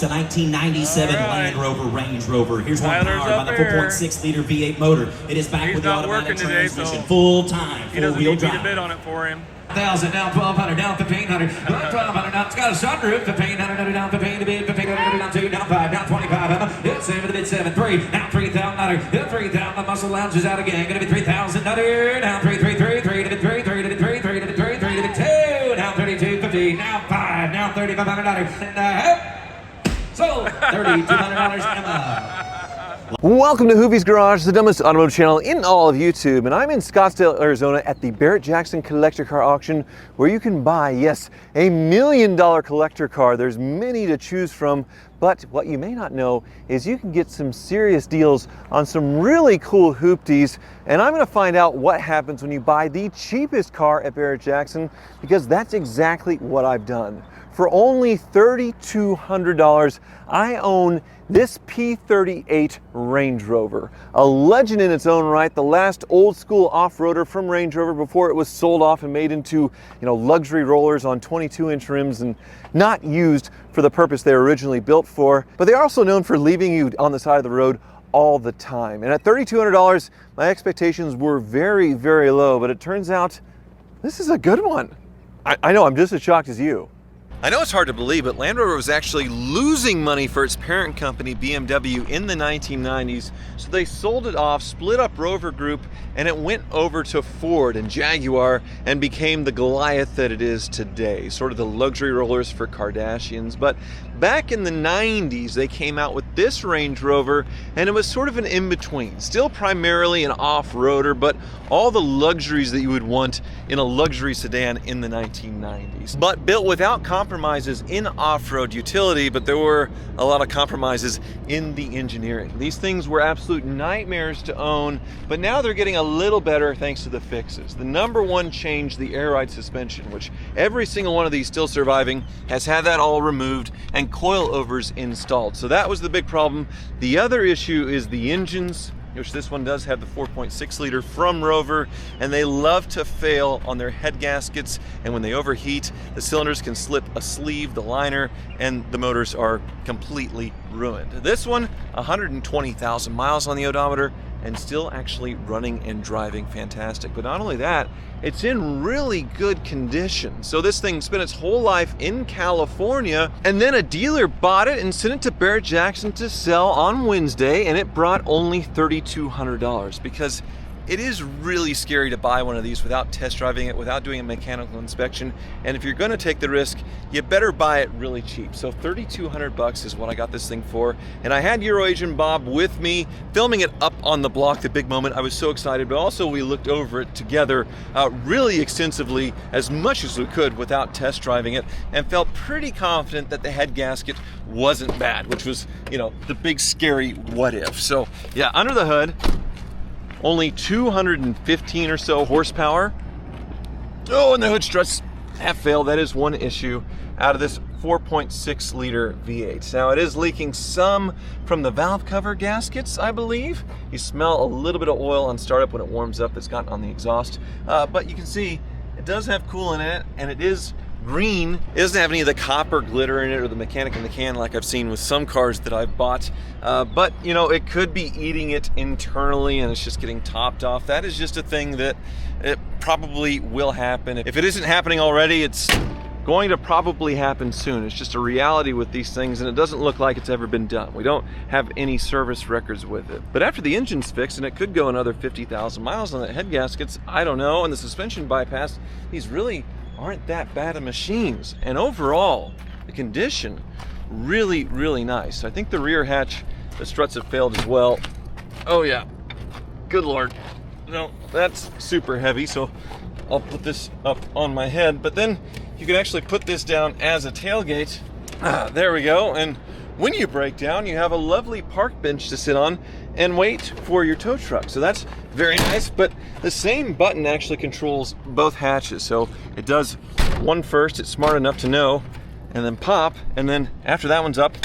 It's a 1997 Land Rover Range Rover. Here's one Tyler's powered by the 4.6 liter V8 motor. It is back with the automatic transmission, full time, four-wheel drive. He doesn't bid on it for him. 1,000 down, 1,200 down, 1,500, 1,200 down. It's got a sunroof. 1,500 down, 15 to bid, 1,500 down, 2 down, 5 down, 25. It's 7 to bid, 7, 3 now, 3,000. 3,000. Muscle Lounge is out again. Gonna be 3,000 down, 3, 3 to bid, 3 to bid, 3 to bid, 3 to bid, 2 down, 32, 50 now, 5 down, $3,500 so $3,200 Emma. Welcome to Hoovie's Garage, the dumbest automotive channel in all of YouTube, and I'm in Scottsdale, Arizona at the Barrett-Jackson collector car auction where you can buy, yes, $1 million collector car. There's many to choose from, but what you may not know is you can get some serious deals on some really cool hoopties, and I'm going to find out what happens when you buy the cheapest car at Barrett-Jackson, because that's exactly what I've done. For only $3,200, I own this P38 Range Rover, a legend in its own right, the last old school off-roader from Range Rover before it was sold off and made into, luxury rollers on 22-inch rims and not used for the purpose they were originally built for. But they're also known for leaving you on the side of the road all the time. And at $3,200, my expectations were very, very low, but it turns out this is a good one. I know, I'm just as shocked as you. I know it's hard to believe, but Land Rover was actually losing money for its parent company, BMW, in the 1990s. So they sold it off, split up Rover Group, and it went over to Ford and Jaguar and became the Goliath that it is today. Sort of the luxury rollers for Kardashians. But back in the 90s, they came out with this Range Rover, and it was sort of an in-between. Still primarily an off-roader, but all the luxuries that you would want in a luxury sedan in the 1990s. But built without compromises in off-road utility, but there were a lot of compromises in the engineering. These things were absolute nightmares to own, but now they're getting a little better thanks to the fixes. The number one change, the air ride suspension, which every single one of these still surviving has had that all removed and coilovers installed. So that was the big problem. The other issue is the engines, which this one does have the 4.6 liter from Rover, and they love to fail on their head gaskets, and when they overheat, the cylinders can slip a sleeve, the liner, and the motors are completely ruined. This one, 120,000 miles on the odometer, and still actually running and driving fantastic. But not only that, it's in really good condition. So this thing spent its whole life in California, and then a dealer bought it and sent it to Barrett-Jackson to sell on Wednesday, and it brought only $3,200, because it is really scary to buy one of these without test driving it, without doing a mechanical inspection. And if you're gonna take the risk, you better buy it really cheap. So $3,200 is what I got this thing for. And I had Euro Agent Bob with me, filming it up on the block, the big moment. I was so excited, but also we looked over it together really extensively, as much as we could without test driving it, and felt pretty confident that the head gasket wasn't bad, which was, the big scary what if. So yeah, under the hood, only 215 or so horsepower. Oh, and the hood struts have failed. That is one issue out of this 4.6 liter V8. Now it is leaking some from the valve cover gaskets, I believe. You smell a little bit of oil on startup when it warms up that's gotten on the exhaust. But you can see it does have coolant in it, and it is green. It doesn't have any of the copper glitter in it or the mechanic in the can like I've seen with some cars that I've bought. But it could be eating it internally and it's just getting topped off. That is just a thing that it probably will happen. If it isn't happening already, it's going to probably happen soon. It's just a reality with these things, and it doesn't look like it's ever been done. We don't have any service records with it. But after the engine's fixed, and it could go another 50,000 miles on the head gaskets, I don't know, and the suspension bypass, these really aren't that bad of machines. And overall, the condition, really, really nice. I think the rear hatch, the struts have failed as well. Oh yeah, good Lord. No, that's super heavy, so I'll put this up on my head, but then you can actually put this down as a tailgate. There we go. And when you break down, you have a lovely park bench to sit on and wait for your tow truck. So that's very nice, but the same button actually controls both hatches. So it does one first, it's smart enough to know, and then pop, and then after that one's up,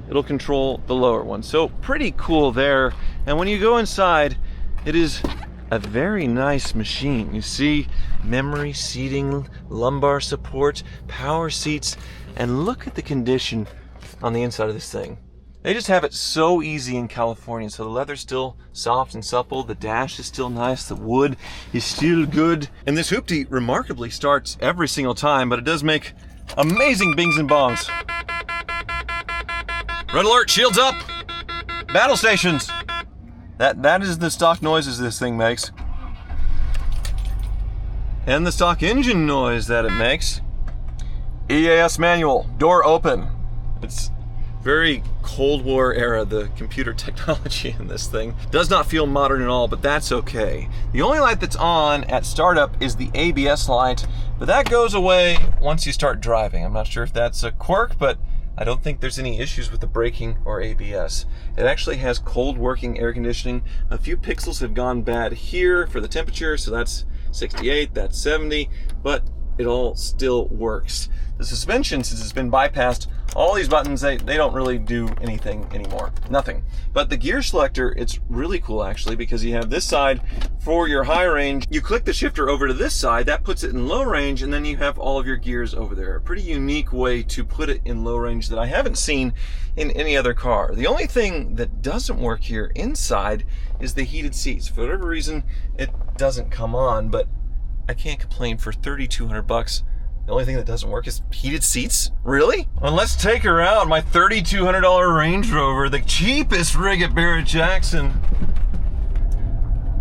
it'll control the lower one. So pretty cool there. And when you go inside, it is a very nice machine. You see memory seating, lumbar support, power seats, and look at the condition on the inside of this thing. They just have it so easy in California. So the leather's still soft and supple. The dash is still nice. The wood is still good. And this hoopty remarkably starts every single time, but it does make amazing bings and bongs. Red alert, shields up. Battle stations. That is the stock noises this thing makes. And the stock engine noise that it makes. EAS manual, door open. It's very Cold War era, the computer technology in this thing. Does not feel modern at all, but that's okay. The only light that's on at startup is the ABS light, but that goes away once you start driving. I'm not sure if that's a quirk, but I don't think there's any issues with the braking or ABS. It actually has cold working air conditioning. A few pixels have gone bad here for the temperature, so that's 68, that's 70, but it all still works. The suspension, since it's been bypassed, all these buttons, they don't really do anything anymore. Nothing. But the gear selector, it's really cool actually, because you have this side for your high range. You click the shifter over to this side, that puts it in low range, and then you have all of your gears over there. A pretty unique way to put it in low range that I haven't seen in any other car. The only thing that doesn't work here inside is the heated seats. For whatever reason, it doesn't come on, but I can't complain for $3,200. The only thing that doesn't work is heated seats? Really? Well, let's take her out. My $3,200 Range Rover, the cheapest rig at Barrett-Jackson.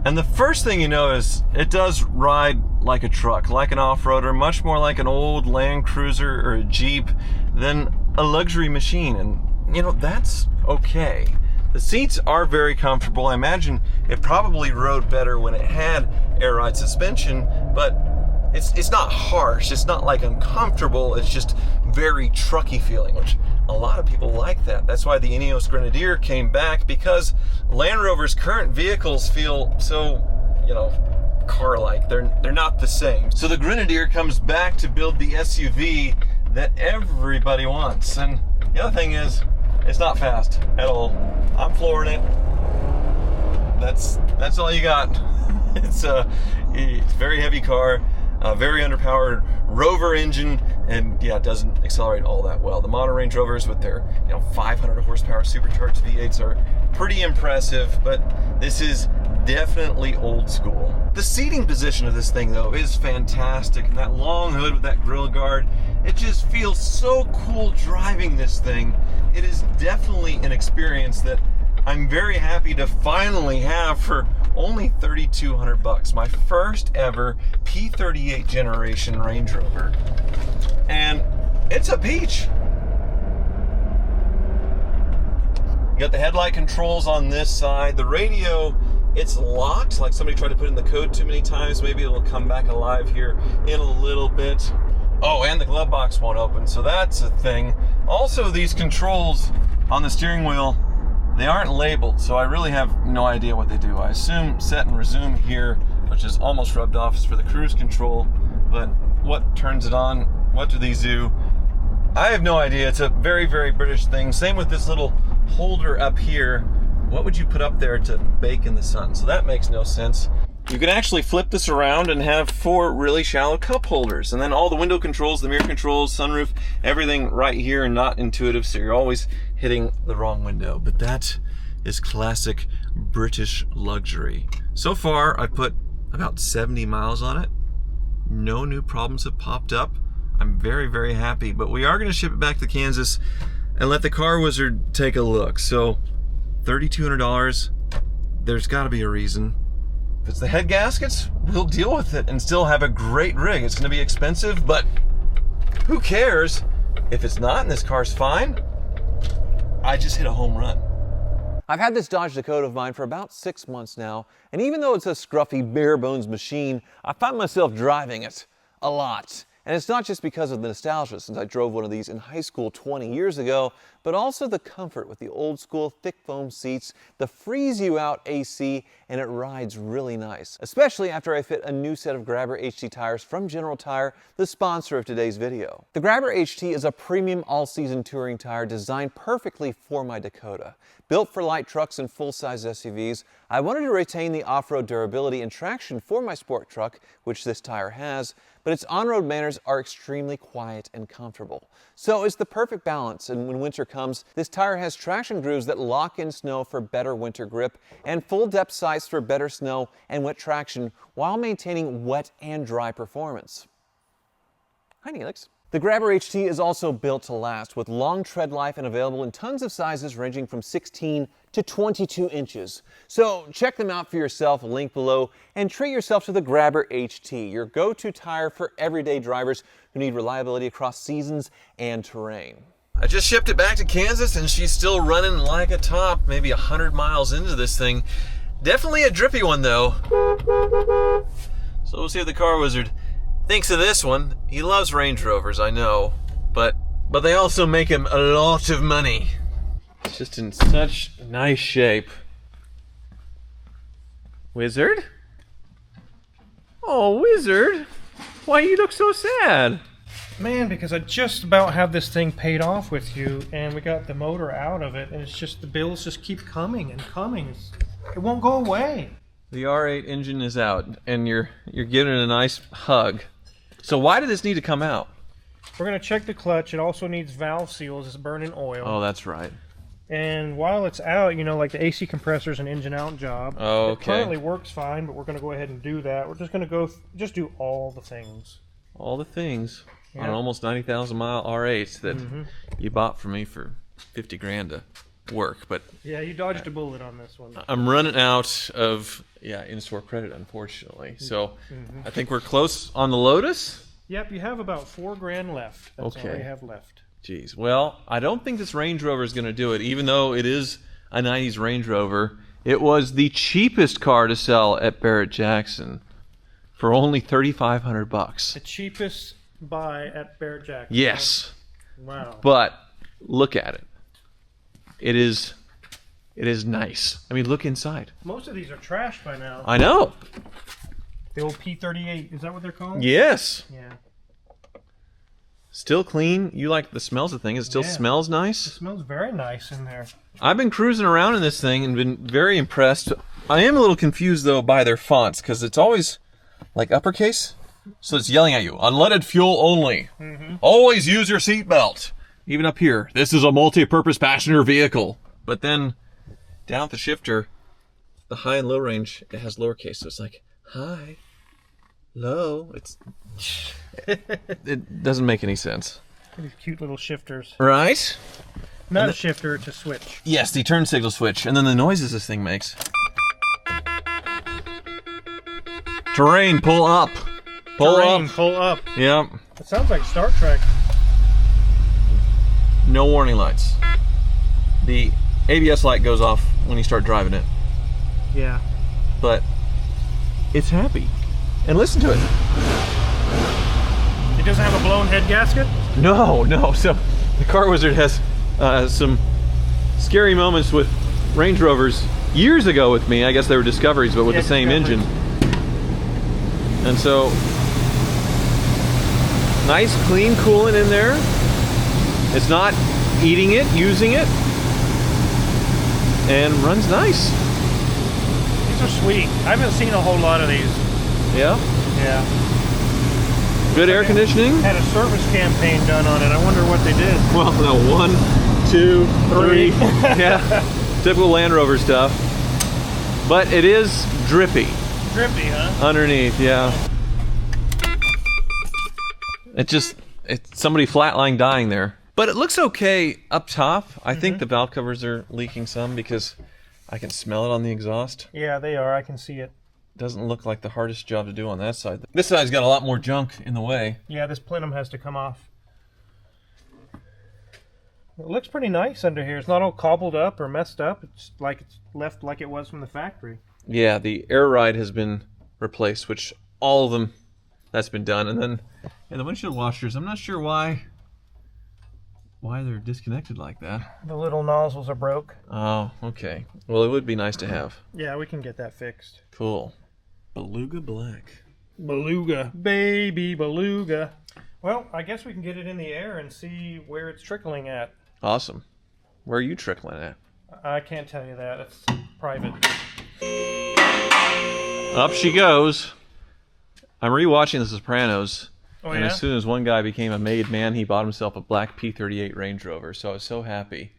And the first thing you notice, it does ride like a truck, like an off-roader, much more like an old Land Cruiser or a Jeep than a luxury machine. And, you know, that's okay. The seats are very comfortable. I imagine it probably rode better when it had air ride suspension, but it's not harsh. It's not like uncomfortable. It's just very trucky feeling, which a lot of people like that. That's why the Ineos Grenadier came back, because Land Rover's current vehicles feel so, you know, car-like. They're not the same. So the Grenadier comes back to build the SUV that everybody wants. And the other thing is, it's not fast at all. I'm flooring it. That's all you got. It's a very heavy car. Very underpowered Rover engine, and yeah, it doesn't accelerate all that well. The modern Range Rovers with their 500 horsepower supercharged V8s are pretty impressive, but this is definitely old school. The seating position of this thing though is fantastic, and that long hood with that grille guard, it just feels so cool driving this thing. It is definitely an experience that I'm very happy to finally have for only $3,200. My first ever P38 generation Range Rover. And it's a peach. You got the headlight controls on this side. The radio, it's locked, like somebody tried to put in the code too many times. Maybe it'll come back alive here in a little bit. Oh, and the glove box won't open, so that's a thing. Also, these controls on the steering wheel, they aren't labeled, so I really have no idea what they do. I assume set and resume here, which is almost rubbed off, is for the cruise control, but what turns it on? What do these do? I have no idea. It's a very, very British thing. Same with this little holder up here. What would you put up there to bake in the sun? So that makes no sense. You can actually flip this around and have 4 really shallow cup holders, and then all the window controls, the mirror controls, sunroof, everything right here, and not intuitive, so you're always hitting the wrong window. But that is classic British luxury. So far, I've put about 70 miles on it. No new problems have popped up. I'm very, very happy, but we are going to ship it back to Kansas and let the car wizard take a look. So $3,200, there's got to be a reason. If it's the head gaskets, we'll deal with it and still have a great rig. It's going to be expensive, but who cares? If it's not and this car's fine, I just hit a home run. I've had this Dodge Dakota of mine for about 6 months now, and even though it's a scruffy, bare-bones machine, I find myself driving it a lot. And it's not just because of the nostalgia, since I drove one of these in high school 20 years ago, but also the comfort with the old school thick foam seats, the freeze-you-out AC, and it rides really nice. Especially after I fit a new set of Grabber HT tires from General Tire, the sponsor of today's video. The Grabber HT is a premium all-season touring tire designed perfectly for my Dakota. Built for light trucks and full-size SUVs, I wanted to retain the off-road durability and traction for my sport truck, which this tire has, but its on-road manners are extremely quiet and comfortable. So it's the perfect balance, and when winter comes, this tire has traction grooves that lock in snow for better winter grip and full depth sights for better snow and wet traction while maintaining wet and dry performance. Hi, Neelix. The Grabber HT is also built to last with long tread life and available in tons of sizes ranging from 16 to 22 inches. So check them out for yourself, link below, and treat yourself to the Grabber HT, your go-to tire for everyday drivers who need reliability across seasons and terrain. I just shipped it back to Kansas and she's still running like a top, maybe 100 miles into this thing. Definitely a drippy one though. So we'll see what the car wizard thinks of this one. He loves Range Rovers, I know, but they also make him a lot of money. It's just in such nice shape. Wizard? Oh, Wizard, why you look so sad? Man, because I just about have this thing paid off with you, and we got the motor out of it, and it's just the bills just keep coming and coming. It won't go away. The R8 engine is out, and you're giving it a nice hug. So why did this need to come out? We're going to check the clutch. It also needs valve seals. It's burning oil. Oh, that's right. And while it's out, you know, like the AC compressor is an engine out job. Oh, It okay. currently works fine, but we're going to go ahead and do that. We're just going to just do all the things. All the things on an Yeah. almost 90,000 mile R8 that you bought for me for 50 grand to work, but Yeah, you dodged a bullet on this one. I'm running out of in-store credit, unfortunately. So I think we're close on the Lotus. Yep, you have about $4,000 left. That's all Okay. you have left. Jeez. Well, I don't think this Range Rover is going to do it, even though it is a 90s Range Rover. It was the cheapest car to sell at Barrett-Jackson for only $3,500. The cheapest buy at Barrett-Jackson. Yes. Wow. But look at it. It is nice. I mean, look inside. Most of these are trashed by now. I know. The old P38, is that what they're called? Yes. Yeah. Still clean. You like the smells of the thing. It still Yeah. smells It nice. smells very nice in there. I've been cruising around in this thing and been very impressed. I am a little confused, though, by their fonts, because it's always like uppercase. So it's yelling at you. Unleaded fuel only. Always use your seatbelt. Even up here. This is a multi-purpose passenger vehicle. But then down at the shifter, the high and low range, it has lowercase. So it's like, high, low. It doesn't make any sense. These cute little shifters. Right? Not a shifter, it's a switch. Yes, the turn signal switch. And then the noises this thing makes. Terrain, pull up. Pull Terrain, up. pull up. Yep. It sounds like Star Trek. No warning lights. The ABS light goes off when you start driving it. Yeah. But it's happy. And listen to it. It doesn't have a blown head gasket? No. So the car wizard has some scary moments with Range Rovers years ago with me. I guess they were Discoveries, but with the same engine. And so, nice clean coolant in there. It's not eating it, using it. And runs nice. These are sweet. I haven't seen a whole lot of these. Yeah. Yeah. Good air conditioning. Had a service campaign done on it. I wonder what they did. Well, no, 1, 2, 3. Yeah. Typical Land Rover stuff. But it is drippy. Drippy, huh? Underneath, yeah. It's somebody flatline dying there. But it looks okay up top. I think the valve covers are leaking some because I can smell it on the exhaust. Yeah, they are. I can see it. Doesn't look like the hardest job to do on that side. This side's got a lot more junk in the way. Yeah, this plenum has to come off. It looks pretty nice under here. It's not all cobbled up or messed up. It's left like it was from the factory. Yeah, the air ride has been replaced, which all of them, that's been done. And then the windshield washers, I'm not sure why they're disconnected like that. The little nozzles are broke. Oh, okay. Well, it would be nice to have. Yeah, we can get that fixed. Cool. Beluga black. Beluga. Baby beluga. Well, I guess we can get it in the air and see where it's trickling at. Awesome. Where are you trickling at? I can't tell you that. It's private. Up she goes. I'm rewatching The Sopranos, Oh, and yeah? as soon as one guy became a made man, he bought himself a black P38 Range Rover. So I was so happy.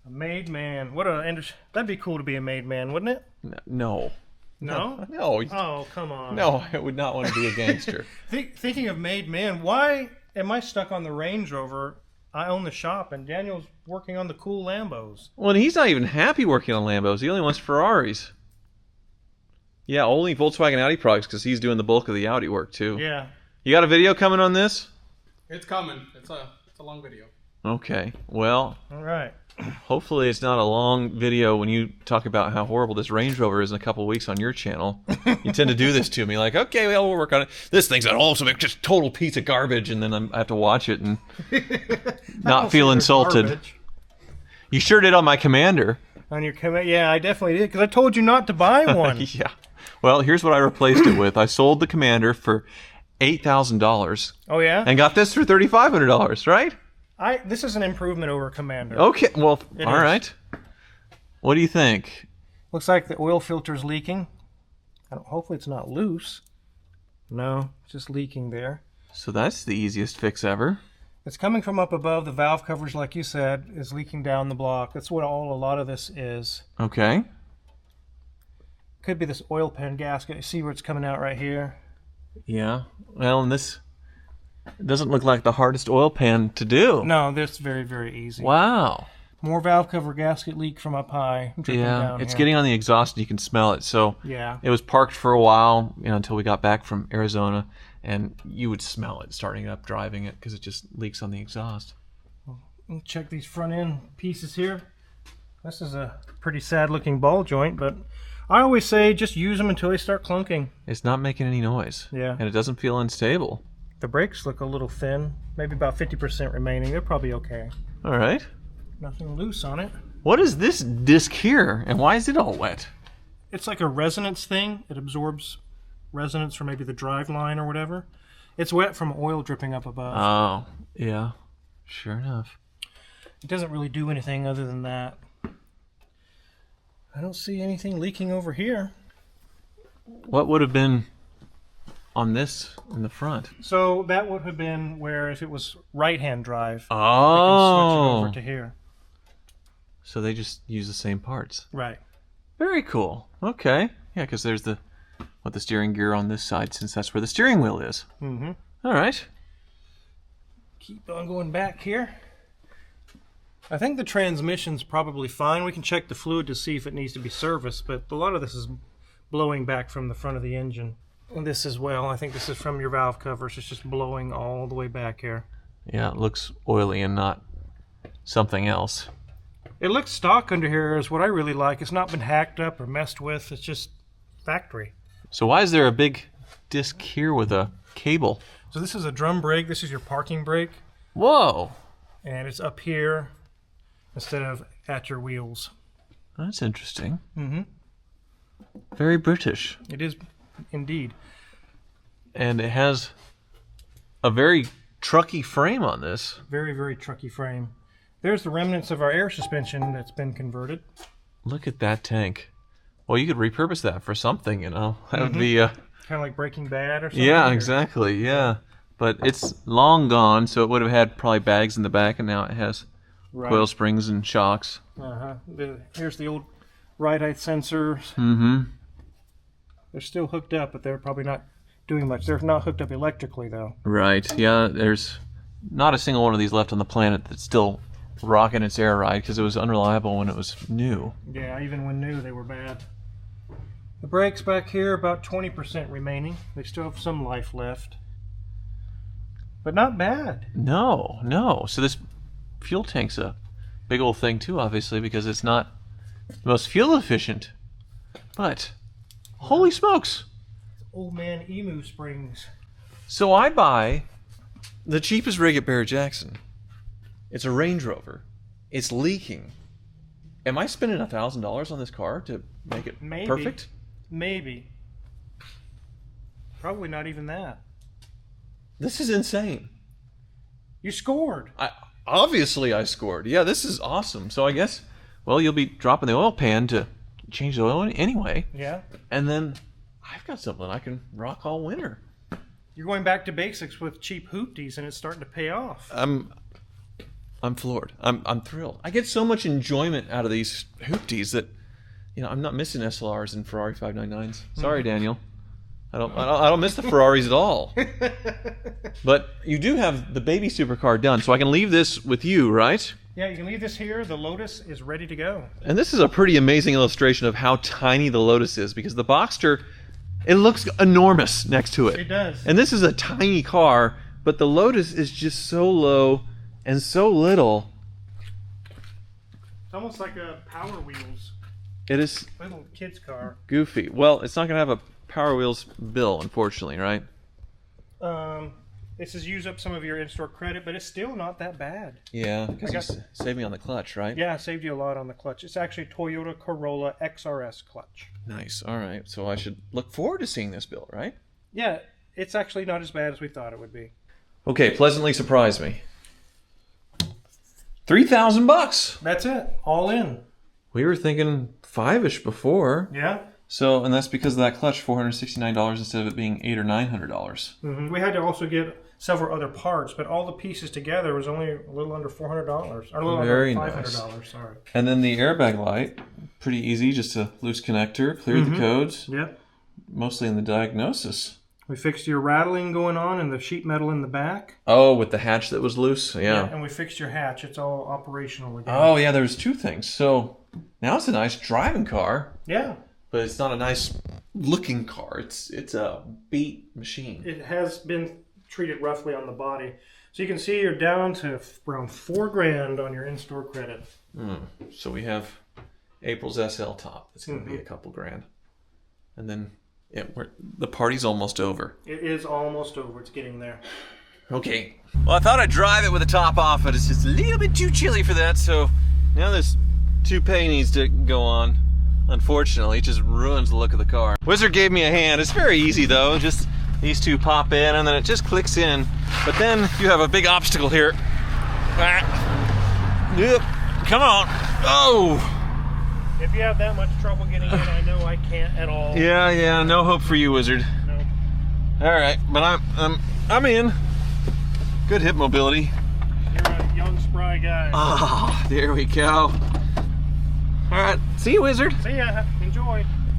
A made man. That'd be cool to be a made man, wouldn't it? No. No? No. Oh, come on. No, I would not want to be a gangster. Thinking of made man, why am I stuck on the Range Rover? I own the shop, and Daniel's working on the cool Lambos. Well, and he's not even happy working on Lambos. He only wants Ferraris. Yeah, only Volkswagen Audi products because he's doing the bulk of the Audi work too. Yeah. You got a video coming on this? It's coming. It's a long video. Okay. Well, All right. hopefully it's not a long video when you talk about how horrible this Range Rover is in a couple of weeks on your channel. You tend to do this to me, like, okay, well, we'll work on it. This thing's an awesome, just total piece of garbage, and then I have to watch it and not feel insulted. Garbage. You sure did on my Commander. On your yeah, I definitely did, because I told you not to buy one. Yeah. Well, here's what I replaced it with. I sold the Commander for $8,000 Oh, yeah? and got this for $3,500, right? This is an improvement over Commander. Okay, well, all is. right. What do you think? Looks like the oil filter's leaking. Hopefully it's not loose. No, it's just leaking there. So that's the easiest fix ever. It's coming from up above. The valve covers, like you said, is leaking down the block. That's what a lot of this is. Okay. Could be this oil pan gasket. You see where it's coming out right here? Yeah. Well, and this doesn't look like the hardest oil pan to do. No, this is very, very easy. Wow. More valve cover gasket leak from up high. Dripping down it's here. getting on the exhaust and you can smell it. So Yeah. it was parked for a while, until we got back from Arizona, and you would smell it starting it up, driving it, because it just leaks on the exhaust. Check these front end pieces here. This is a pretty sad looking ball joint, but I always say just use them until they start clunking. It's not making any noise. Yeah. And it doesn't feel unstable. The brakes look a little thin, maybe about 50% remaining. They're probably okay. All right. Nothing loose on it. What is this disc here, and why is it all wet? It's like a resonance thing. It absorbs resonance from maybe the drive line or whatever. It's wet from oil dripping up above. Oh, yeah. Sure enough. It doesn't really do anything other than that. I don't see anything leaking over here. What would have been on this in the front? So that would have been where if it was right-hand drive, they can switch it Oh. over to here. So they just use the same parts. Right. Very cool. Okay. Yeah, because there's the steering gear on this side, since that's where the steering wheel is. Mm-hmm. All right. Keep on going back here. I think the transmission's probably fine. We can check the fluid to see if it needs to be serviced, but a lot of this is blowing back from the front of the engine. And this as well. I think this is from your valve covers. It's just blowing all the way back here. Yeah, it looks oily and not something else. It looks stock under here is what I really like. It's not been hacked up or messed with. It's just factory. So why is there a big disc here with a cable? So this is a drum brake. This is your parking brake. Whoa. And it's up here instead of at your wheels. That's interesting. Mm-hmm. Very British. It is indeed. And it has a very trucky frame on this. Very, very trucky frame. There's the remnants of our air suspension that's been converted. Look at that tank. Well, you could repurpose that for something, That would be... Kind of like Breaking Bad or something. Yeah, or- exactly, yeah. But it's long gone, so it would have had probably bags in the back, and now it has Right. coil springs and shocks. Uh-huh. Here's the old ride-height sensors. Mm-hmm. They're still hooked up, but they're probably not doing much. They're not hooked up electrically, though. Right, yeah, there's not a single one of these left on the planet that's still rocking its air ride, because it was unreliable when it was new. Yeah, even when new, they were bad. The brakes back here, about 20% remaining. They still have some life left. But not bad. No. So this fuel tank's a big old thing too, obviously, because it's not the most fuel efficient. But, holy smokes! Old man emu springs. So I buy the cheapest rig at Barrett-Jackson. It's a Range Rover. It's leaking. Am I spending $1,000 on this car to make it Maybe. perfect? Maybe. Probably not even that. This is insane. You scored. Obviously I scored. Yeah, this is awesome. So I guess, well, you'll be dropping the oil pan to change the oil anyway. Yeah. And then I've got something I can rock all winter. You're going back to basics with cheap hoopties, and it's starting to pay off. I'm floored. I'm thrilled. I get so much enjoyment out of these hoopties that, you know, I'm not missing SLRs and Ferrari 599s. Sorry, Daniel. I don't miss the Ferraris at all. But you do have the baby supercar done, so I can leave this with you, right? Yeah, you can leave this here. The Lotus is ready to go. And this is a pretty amazing illustration of how tiny the Lotus is, because the Boxster, it looks enormous next to it. It does. And this is a tiny car, but the Lotus is just so low and so little. It's almost like a Power Wheels It is little kid's car. goofy. Well, it's not going to have a Power Wheels bill, unfortunately, right? This has used up some of your in-store credit, but it's still not that bad. Yeah, because I got- you saved me on the clutch, right? Yeah, it saved you a lot on the clutch. It's actually a Toyota Corolla XRS clutch. Nice. All right. So I should look forward to seeing this bill, right? Yeah, it's actually not as bad as we thought it would be. Okay, pleasantly surprised me. $3,000. That's it, all in. We were thinking $5-ish before. Yeah. So, and that's because of that clutch, $469 instead of it being $800 or $900. Mm-hmm. We had to also get several other parts, but all the pieces together was only a little under $400, or a little Very under $500. nice. Sorry. And then the airbag light, pretty easy, just a loose connector, cleared the codes, Yep. mostly in the diagnosis. We fixed your rattling going on and the sheet metal in the back. Oh, with the hatch that was loose? Yeah. And we fixed your hatch. It's all operational again. Oh, yeah, there's two things. So now it's a nice driving car, Yeah. but it's not a nice looking car. It's a beat machine. It has been treated roughly on the body. So you can see you're down to around $4,000 on your in-store credit. So we have April's SL top. It's going to be a couple grand. And then the party's almost over. It is almost over. It's getting there. Okay. Well, I thought I'd drive it with the top off, but it's just a little bit too chilly for that, so now this toupee needs to go on. Unfortunately, it just ruins the look of the car. Wizard gave me a hand. It's very easy, though. Just these two pop in, and then it just clicks in. But then you have a big obstacle here. Yep. Come on. Oh! If you have that much trouble getting in, I know I can't at all. Yeah, no hope for you, Wizard. No. All right, but I'm in. Good hip mobility. You're a young, spry guy. Ah, there we go. All right, see you, Wizard. See ya. Enjoy.